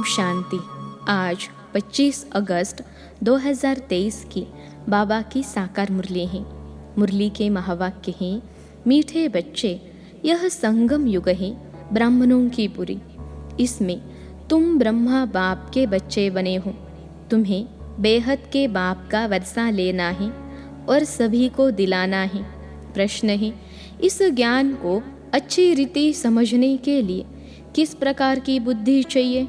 शांति। आज 25 अगस्त 2023 की बाबा की साकार मुरली है। मुरली के महावाक्य हैं, मीठे बच्चे यह संगम युग है ब्राह्मणों की पुरी। इसमें तुम ब्रह्मा बाप के बच्चे बने हो। तुम्हें बेहद के बाप का वर्षा लेना है और सभी को दिलाना है। प्रश्न है, इस ज्ञान को अच्छी रीति समझने के लिए किस प्रकार की बुद्धि चाहिए?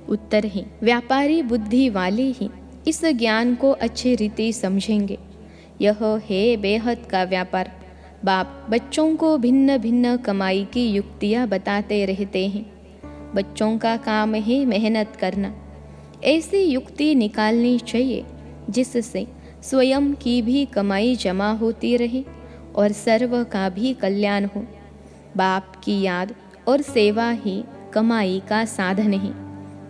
उत्तर है, व्यापारी बुद्धि वाले ही इस ज्ञान को अच्छी रीति समझेंगे। यह है बेहद का व्यापार। बाप बच्चों को भिन्न भिन्न कमाई की युक्तियाँ बताते रहते हैं। बच्चों का काम है मेहनत करना। ऐसी युक्ति निकालनी चाहिए जिससे स्वयं की भी कमाई जमा होती रहे और सर्व का भी कल्याण हो। बाप की याद और सेवा ही कमाई का साधन है।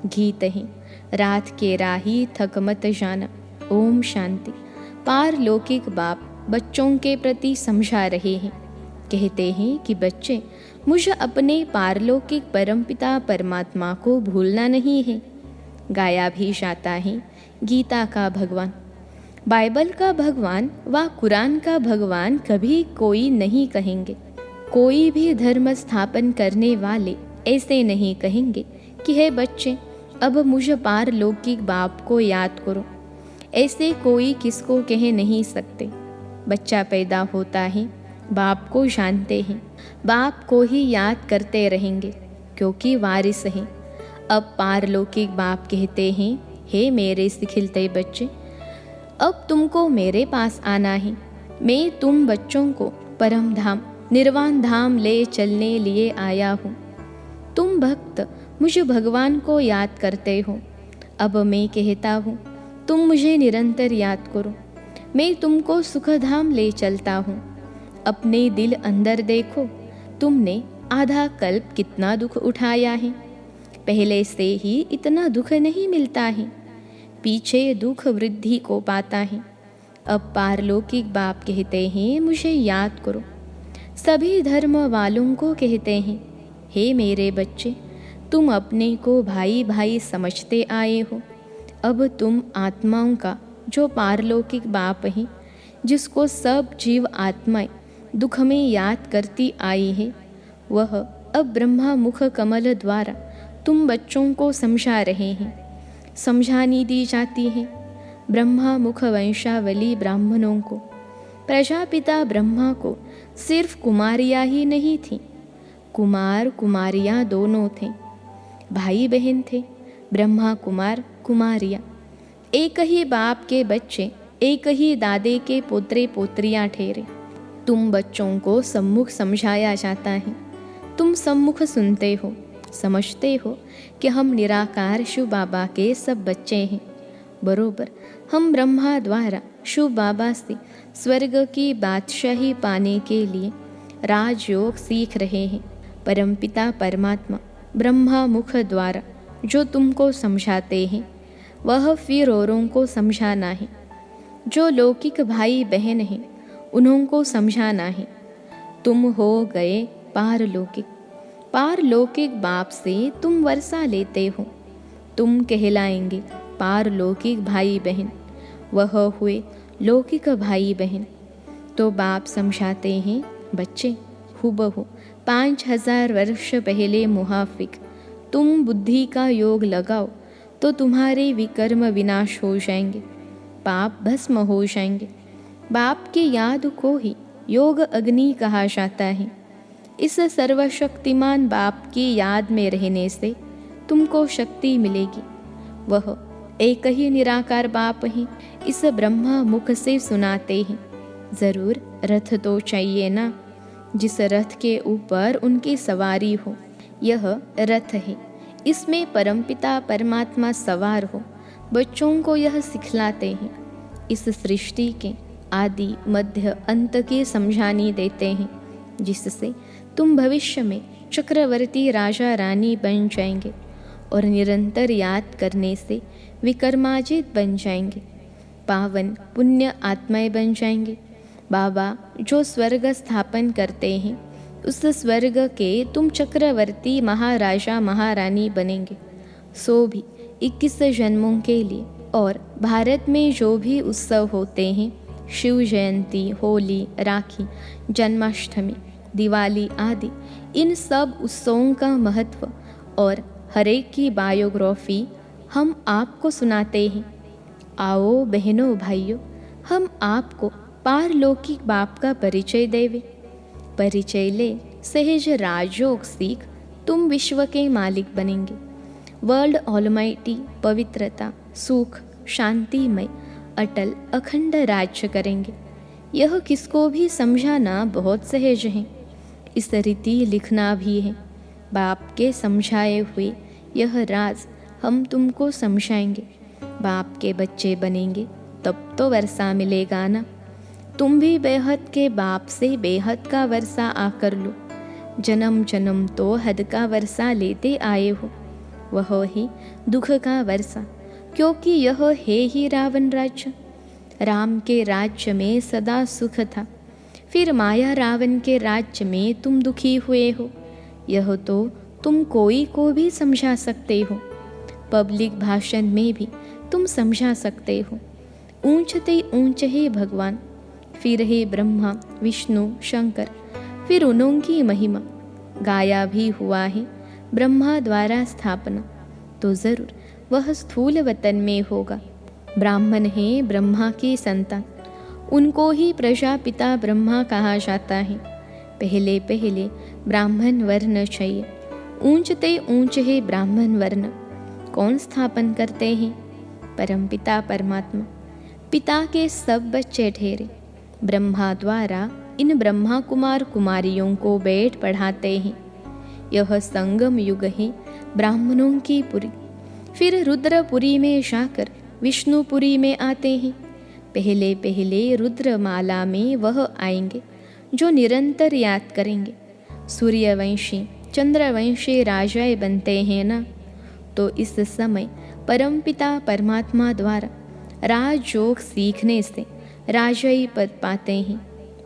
गीत है, रात के राही थक मत जाना। ओम शांति। पारलौकिक बाप बच्चों के प्रति समझा रहे हैं। कहते हैं कि बच्चे, मुझे अपने पारलौकिक परमपिता परमात्मा को भूलना नहीं है। गाया भी जाता है, गीता का भगवान, बाइबल का भगवान व कुरान का भगवान कभी कोई नहीं कहेंगे। कोई भी धर्म स्थापन करने वाले ऐसे नहीं कहेंगे कि हे बच्चे, अब मुझे पारलौकिक बाप को याद करो। ऐसे कोई किसको कह नहीं सकते। बच्चा पैदा होता है, बाप को जानते हैं, बाप को ही याद करते रहेंगे क्योंकि वारिस हैं। अब पारलौकिक बाप कहते हैं, हे मेरे सिखिलते बच्चे, अब तुमको मेरे पास आना है। मैं तुम बच्चों को परम धाम निर्वाण धाम ले चलने लिए आया हूँ। तुम भक्त मुझे भगवान को याद करते हो। अब मैं कहता हूँ, तुम मुझे निरंतर याद करो। मैं तुमको सुखधाम ले चलता हूँ। अपने दिल अंदर देखो, तुमने आधा कल्प कितना दुख उठाया है। पहले से ही इतना दुख नहीं मिलता है। पीछे दुख वृद्धि को पाता है। अब पारलौकिक बाप कहते हैं, मुझे याद करो। सभी धर्म वालों को कहते हैं, हे मेरे बच्चे, तुम अपने को भाई भाई समझते आए हो। अब तुम आत्माओं का जो पारलौकिक बाप है, जिसको सब जीव आत्माएं दुख में याद करती आई है, वह अब ब्रह्मा मुख कमल द्वारा तुम बच्चों को समझा रहे हैं। समझानी दी जाती है। ब्रह्मा मुख वंशावली ब्राह्मणों को, प्रजापिता ब्रह्मा को सिर्फ कुमारियाँ ही नहीं थीं, कुमार कुमारियाँ दोनों थे। भाई बहन थे, ब्रह्मा कुमार कुमारियाँ। एक ही बाप के बच्चे, एक ही दादे के पोतरे पोत्रियाँ ठहरे। तुम बच्चों को सम्मुख समझाया जाता है। तुम सम्मुख सुनते हो, समझते हो कि हम निराकार शिव बाबा के सब बच्चे हैं। बरोबर हम ब्रह्मा द्वारा शिव बाबा से स्वर्ग की बादशाही पाने के लिए राजयोग सीख रहे हैं। परमपिता परमात्मा ब्रह्मा मुख द्वारा जो तुमको समझाते हैं, वह फिर औरों को समझाना है। जो लौकिक भाई बहन हैं, उन्हों को समझाना है। तुम हो गए पारलौकिक। पारलौकिक बाप से तुम वर्षा लेते हो। तुम कहलाएंगे पारलौकिक भाई बहन। वह हुए लौकिक भाई बहन। तो बाप समझाते हैं, बच्चे, हुबहू 5000 वर्ष पहले मुहाफिक तुम बुद्धि का योग लगाओ तो तुम्हारे विकर्म विनाश हो जाएंगे, पाप भस्म हो जाएंगे। बाप की याद को ही योग अग्नि कहा जाता है। इस सर्वशक्तिमान बाप की याद में रहने से तुमको शक्ति मिलेगी। वह एक ही निराकार बाप है। इस ब्रह्मा मुख से सुनाते हैं। जरूर रथ तो चाहिए ना, जिस रथ के ऊपर उनकी सवारी हो। यह रथ है, इसमें परमपिता परमात्मा सवार हो। बच्चों को यह सिखलाते हैं। इस सृष्टि के आदि मध्य अंत की समझानी देते हैं, जिससे तुम भविष्य में चक्रवर्ती राजा रानी बन जाएंगे और निरंतर याद करने से विकर्माजित बन जाएंगे, पावन पुण्य आत्माएं बन जाएंगे। बाबा जो स्वर्ग स्थापन करते हैं, उस स्वर्ग के तुम चक्रवर्ती महाराजा महारानी बनेंगे। सो भी 21 जन्मों के लिए। और भारत में जो भी उत्सव होते हैं, शिव जयंती, होली, राखी, जन्माष्टमी, दिवाली आदि, इन सब उत्सवों का महत्व और हर एक की बायोग्राफी हम आपको सुनाते हैं। आओ बहनों भाइयों, हम आपको पारलौकिक बाप का परिचय देवे। परिचय ले, सहज राजयोग सीख, तुम विश्व के मालिक बनेंगे। वर्ल्ड ऑलमाइटी पवित्रता, सुख, शांतिमय, अटल, अखंड राज्य करेंगे। यह किसको भी समझाना बहुत सहज है, इस रीति लिखना भी है। बाप के समझाए हुए यह राज हम तुमको समझाएंगे। बाप के बच्चे बनेंगे तब तो वर्षा मिलेगा ना। तुम भी बेहद के बाप से बेहद का वर्षा आकर लो। जन्म जन्म तो हद का वर्षा लेते आए हो, वह ही दुख का वर्षा, क्योंकि यह है ही रावण राज्य। राम के राज्य में सदा सुख था, फिर माया रावण के राज्य में तुम दुखी हुए हो। यह तो तुम कोई को भी समझा सकते हो, पब्लिक भाषण में भी तुम समझा सकते हो। ऊंचते ऊंच है भगवान, फिर है ब्रह्मा, विष्णु, शंकर, फिर उनकी महिमा गाया भी हुआ है। ब्रह्मा द्वारा स्थापना तो जरूर वह स्थूल वतन में होगा। ब्राह्मण है ब्रह्मा की संतान, उनको ही प्रजापिता ब्रह्मा कहा जाता है। पहले पहले ब्राह्मण वर्ण चाहिए। ऊंचते ऊंच है ब्राह्मण वर्ण। कौन स्थापन करते हैं? परमपिता परमात्मा। पिता के सब बच्चे ठहरे। ब्रह्मा द्वारा इन ब्रह्मा कुमार कुमारियों को बैठ पढ़ाते हैं। यह संगम युग है ब्राह्मणों की पुरी। फिर रुद्रपुरी में जाकर विष्णुपुरी में आते हैं। पहले पहले रुद्रमाला में वह आएंगे जो निरंतर याद करेंगे। सूर्यवंशी, चंद्रवंशी राजाएं बनते हैं ना, तो इस समय परमपिता परमात्मा द्वारा राजयोग सीखने से राजाई पद पाते हैं।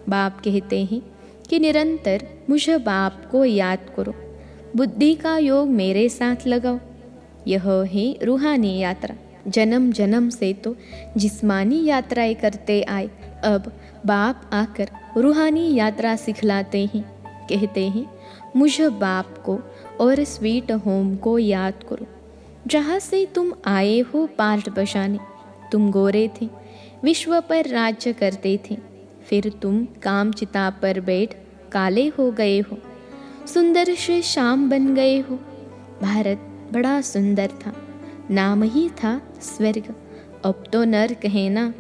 बाप कहते हैं कि निरंतर मुझे बाप को याद करो, बुद्धि का योग मेरे साथ लगाओ। यह है रूहानी यात्रा। जन्म जन्म से तो जिस्मानी यात्राएं करते आए, अब बाप आकर रूहानी यात्रा सिखलाते हैं। कहते हैं मुझे बाप को और स्वीट होम को याद करो, जहाँ से तुम आए हो पार्ट बजाने। तुम गोरे थे, विश्व पर राज्य करते थे, फिर तुम काम चिता पर बैठ काले हो गए हो, सुंदर से शाम बन गए हो। भारत बड़ा सुंदर था, नाम ही था स्वर्ग, अब तो नर्क है ना।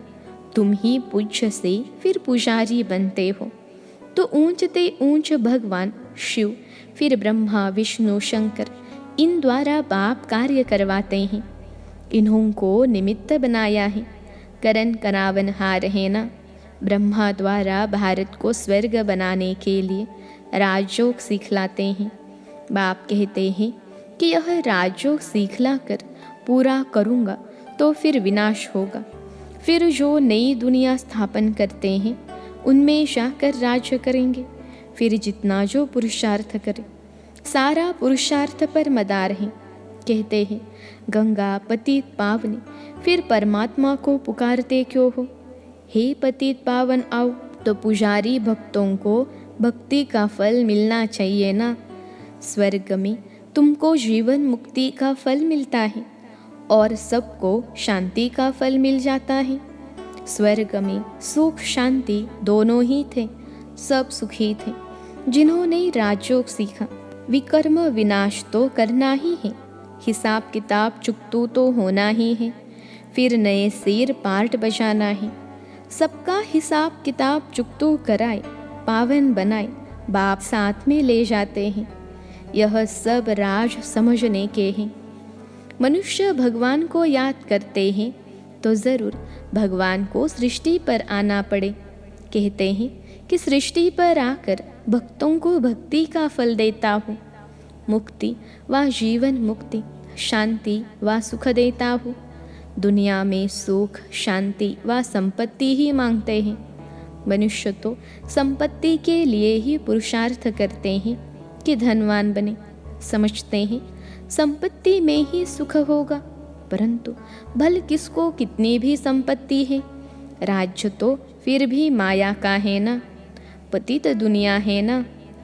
तुम ही पूज्य से फिर पुजारी बनते हो, तो ऊंचते ऊंच भगवान शिव, फिर ब्रह्मा, विष्णु, शंकर, इन द्वारा बाप कार्य करवाते हैं। इन्हों को निमित्त बनाया है, करन करावन हार है ना। ब्रह्मा द्वारा भारत को स्वर्ग बनाने के लिए राजयोग सिखलाते हैं। बाप कहते हैं कि यह राजयोग सिखला कर पूरा करूँगा तो फिर विनाश होगा। फिर जो नई दुनिया स्थापन करते हैं उनमें जाकर राज्य करेंगे। फिर जितना जो पुरुषार्थ करे, सारा पुरुषार्थ पर मदार है। कहते हैं गंगा पतित पावनी, फिर परमात्मा को पुकारते क्यों हो? हे पतित पावन आओ, तो पुजारी भक्तों को भक्ति का फल मिलना चाहिए ना। स्वर्ग में तुमको जीवन मुक्ति का फल मिलता है और सबको शांति का फल मिल जाता है। स्वर्ग में सुख शांति दोनों ही थे, सब सुखी थे। जिन्होंने राजयोग सीखा, विकर्म विनाश तो करना ही है, हिसाब किताब चुकतू तो होना ही है, फिर नए सिर पार्ट बजाना है। सबका हिसाब किताब चुकतू कराए, पावन बनाए, बाप साथ में ले जाते हैं। यह सब राज समझने के हैं। मनुष्य भगवान को याद करते हैं तो ज़रूर भगवान को सृष्टि पर आना पड़े। कहते हैं कि सृष्टि पर आकर भक्तों को भक्ति का फल देता हूँ, मुक्ति व जीवन मुक्ति, शांति व सुख देता हूँ। दुनिया में सुख शांति व संपत्ति ही मांगते हैं। मनुष्य तो संपत्ति के लिए ही पुरुषार्थ करते हैं कि धनवान बने। समझते हैं संपत्ति में ही सुख होगा, परंतु भल किसको कितनी भी संपत्ति है, राज्य तो फिर भी माया का है ना। पतित दुनिया है ना,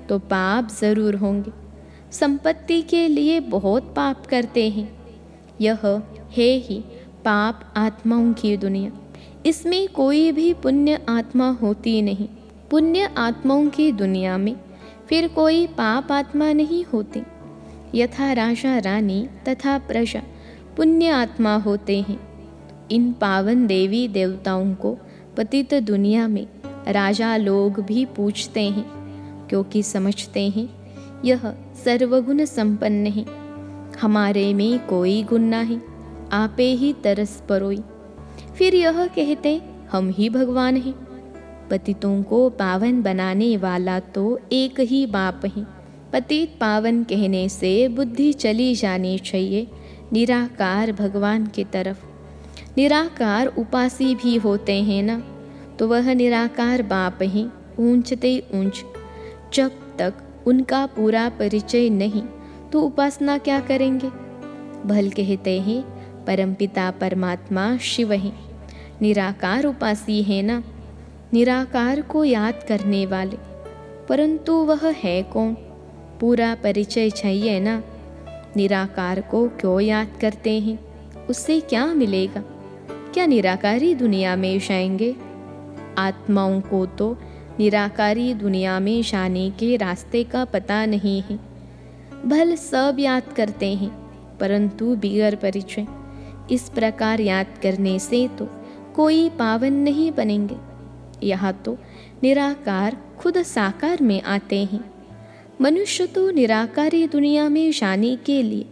तो पाप जरूर होंगे। संपत्ति के लिए बहुत पाप करते हैं। यह है ही पाप आत्माओं की दुनिया। इसमें कोई भी पुण्य आत्मा होती नहीं। पुण्य आत्माओं की दुनिया में फिर कोई पाप आत्मा नहीं होती। यथा राजा रानी तथा प्रजा पुण्य आत्मा होते हैं। इन पावन देवी देवताओं को पतित दुनिया में राजा लोग भी पूछते हैं, क्योंकि समझते हैं यह सर्वगुण संपन्न है। हमारे में कोई गुण नहीं, आपे ही तरस परोई। फिर यह कहते हम ही भगवान हैं। पतितों को पावन बनाने वाला तो एक ही बाप है। पतित पावन कहने से बुद्धि चली जानी चाहिए निराकार भगवान की तरफ। निराकार उपासी भी होते हैं ना, तो वह निराकार बाप ही ऊंचते ऊंच। जब तक उनका पूरा परिचय नहीं तो उपासना क्या करेंगे। भल कहते हैं परमपिता परमात्मा शिव है, निराकार उपासी है ना, निराकार को याद करने वाले। परंतु वह है कौन, पूरा परिचय चाहिए ना। निराकार को क्यों याद करते हैं, उससे क्या मिलेगा। क्या निराकारी दुनिया में जाएंगे। आत्माओं को तो निराकारी दुनिया में जाने के रास्ते का पता नहीं है। भल सब याद करते हैं, परंतु बिगर परिचय। इस प्रकार याद करने से तो कोई पावन नहीं बनेंगे। यहाँ तो निराकार खुद साकार में आते हैं। मनुष्य तो निराकारी दुनिया में जाने के लिए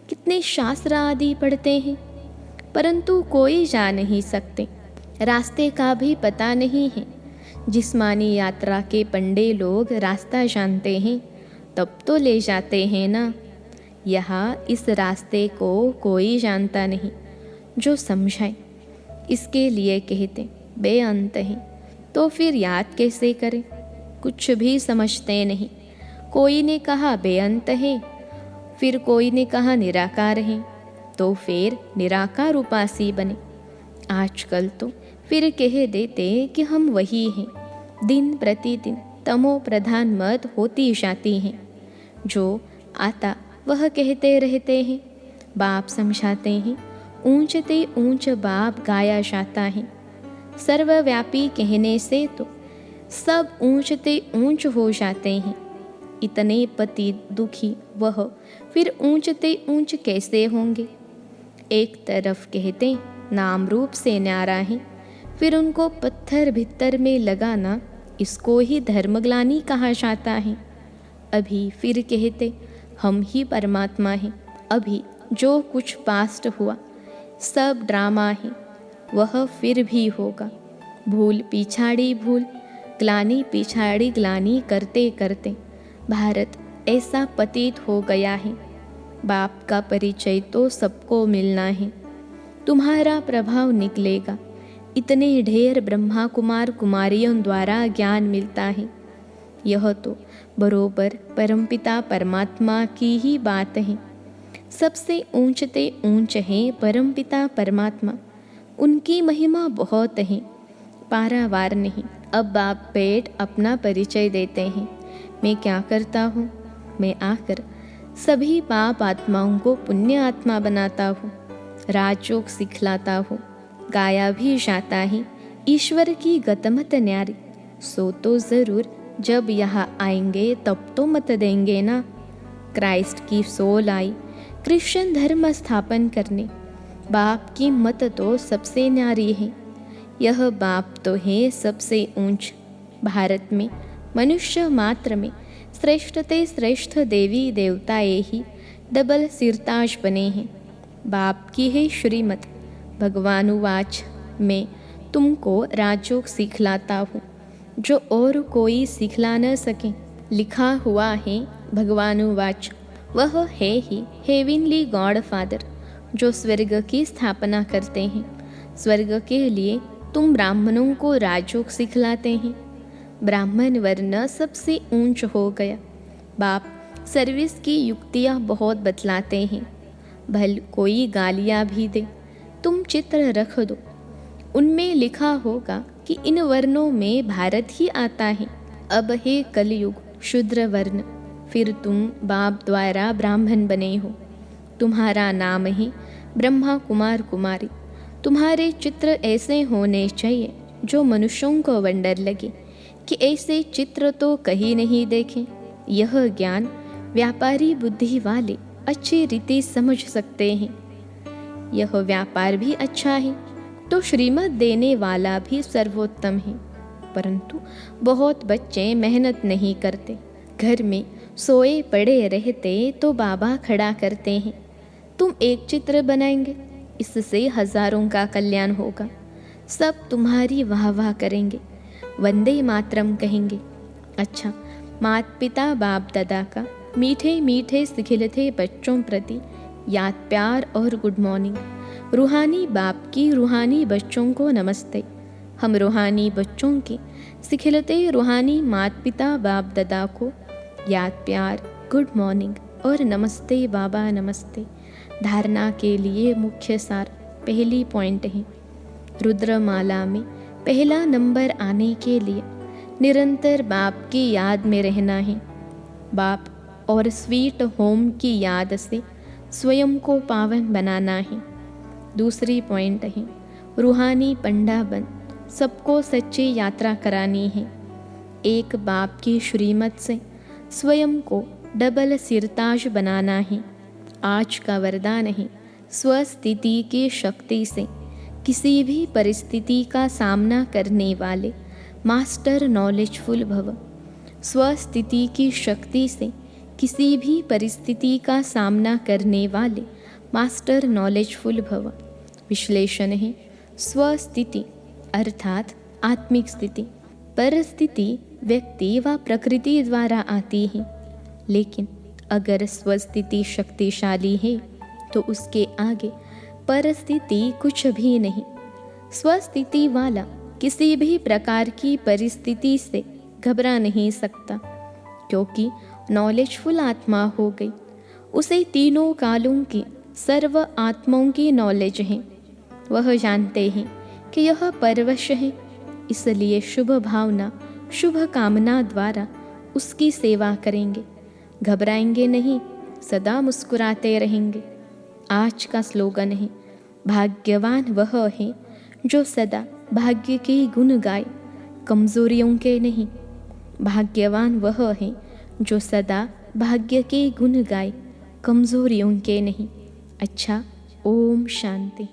कितने शास्त्र आदि पढ़ते हैं, परंतु कोई जा नहीं सकते। रास्ते का भी पता नहीं है। जिस्मानी यात्रा के पंडे लोग रास्ता जानते हैं, तब तो ले जाते हैं ना। यहाँ इस रास्ते को कोई जानता नहीं जो समझाए। इसके लिए कहते बेअंत है, तो फिर याद कैसे करें। कुछ भी समझते नहीं। कोई ने कहा बेअंत है, फिर कोई ने कहा निराकार है, तो फिर निराकार उपासी बने। आजकल तो फिर कह देते कि हम वही हैं। दिन प्रतिदिन तमो प्रधान मत होती जाती हैं। जो आता वह कहते रहते हैं। बाप समझाते हैं, ऊंचते ऊंच बाप गाया जाता है। सर्वव्यापी कहने से तो सब ऊंचते ऊंच हो जाते हैं। इतने पति दुखी वह फिर ऊंचते ऊंच कैसे होंगे। एक तरफ कहते नाम रूप से न्यारा है, फिर उनको पत्थर भीतर में लगाना, इसको ही धर्मग्लानि कहा जाता है। अभी फिर कहते हम ही परमात्मा हैं। अभी जो कुछ पास्ट हुआ सब ड्रामा है, वह फिर भी होगा। भूल पिछाड़ी भूल, ग्लानि पिछाड़ी ग्लानि करते करते भारत ऐसा पतित हो गया है। बाप का परिचय तो सबको मिलना है। तुम्हारा प्रभाव निकलेगा। इतने ढेर ब्रह्मा कुमार कुमारियों द्वारा ज्ञान मिलता है। यह तो बरोबर परमपिता परमात्मा की ही बात है। सबसे ऊंचते ऊंच है परमपिता परमात्मा। उनकी महिमा बहुत है, पारावार नहीं। अब बाप पेट अपना परिचय देते हैं। मैं क्या करता हूँ, मैं आकर सभी पाप आत्माओं को पुण्य आत्मा बनाता हूँ, राजयोग सिखलाता हूँ। गाया भी जाता है ईश्वर की गतमत न्यारी। सो तो ज़रूर जब यहाँ आएंगे तब तो मत देंगे ना। क्राइस्ट की सोल आई क्रिश्चियन धर्म स्थापन करने। बाप की मत तो सबसे न्यारी है। यह बाप तो है सबसे ऊंच। भारत में मनुष्य मात्र में श्रेष्ठते श्रेष्ठ देवी देवताएं ही डबल सिरताज बने हैं। बाप की है श्रीमत। भगवानुवाच मैं तुमको राजयोग सिखलाता हूँ जो और कोई सिखला न सके। लिखा हुआ है भगवानुवाच, वह है ही हेविनली गॉड फादर जो स्वर्ग की स्थापना करते हैं। स्वर्ग के लिए तुम ब्राह्मणों को राजयोग सिखलाते हैं। ब्राह्मण वर्ण सबसे ऊंच हो गया। बाप सर्विस की युक्तियाँ बहुत बतलाते हैं। भल कोई गालियाँ भी दे, तुम चित्र रख दो, उनमें लिखा होगा कि इन वर्णों में भारत ही आता है। अब है कलयुग शूद्र वर्ण, फिर तुम बाप द्वारा ब्राह्मण बने हो। तुम्हारा नाम है ब्रह्मा कुमार कुमारी। तुम्हारे चित्र ऐसे होने चाहिए जो मनुष्यों को वंडर लगे कि ऐसे चित्र तो कहीं नहीं देखे। यह ज्ञान व्यापारी बुद्धि वाले अच्छी रीति समझ सकते हैं। यह व्यापार भी अच्छा है तो श्रीमत देने वाला भी सर्वोत्तम है। परंतु बहुत बच्चे मेहनत नहीं करते, घर में सोए पड़े रहते तो बाबा खड़ा करते हैं, तुम एक चित्र बनाएंगे, इससे हजारों का कल्याण होगा। सब तुम्हारी वाह वाह करेंगे, वंदे मातरम कहेंगे। अच्छा, माता पिता बाप दादा का मीठे मीठे सिखिलते बच्चों प्रति याद प्यार और गुड मॉर्निंग। रूहानी बाप की रूहानी बच्चों को नमस्ते। हम रूहानी बच्चों की सिखिलते रूहानी माता पिता बाप दादा को याद प्यार, गुड मॉर्निंग और नमस्ते बाबा नमस्ते। धारणा के लिए मुख्य सार पहली पॉइंट है, रुद्रमाला में पहला नंबर आने के लिए निरंतर बाप की याद में रहना है। बाप और स्वीट होम की याद से स्वयं को पावन बनाना है। दूसरी पॉइंट है, रूहानी पंडा बन सबको सच्ची यात्रा करानी है। एक बाप की श्रीमत से स्वयं को डबल सिरताज बनाना है। आज का वरदान है, स्वस्थिति की शक्ति से किसी भी परिस्थिति का सामना करने वाले मास्टर नॉलेजफुल भव। स्वस्थिति की शक्ति से किसी भी परिस्थिति का सामना करने वाले मास्टर नॉलेजफुल भव। विश्लेषण है, स्वस्थिति अर्थात आत्मिक स्थिति। परिस्थिति व्यक्ति व प्रकृति द्वारा आती है, लेकिन अगर स्वस्थिति शक्तिशाली है तो उसके आगे परिस्थिति कुछ भी नहीं। स्वस्थिति वाला किसी भी प्रकार की परिस्थिति से घबरा नहीं सकता, क्योंकि नॉलेजफुल आत्मा हो गई। उसे तीनों कालों की सर्व आत्माओं की नॉलेज है। वह जानते हैं कि यह परवश है, इसलिए शुभ भावना शुभ कामना द्वारा उसकी सेवा करेंगे। घबराएंगे नहीं, सदा मुस्कुराते रहेंगे। आज का स्लोगन है, भाग्यवान वह है जो सदा भाग्य के गुण गाए, कमजोरियों के नहीं। भाग्यवान वह है जो सदा भाग्य के गुण गाए, कमजोरियों के नहीं। अच्छा, ओम शांति।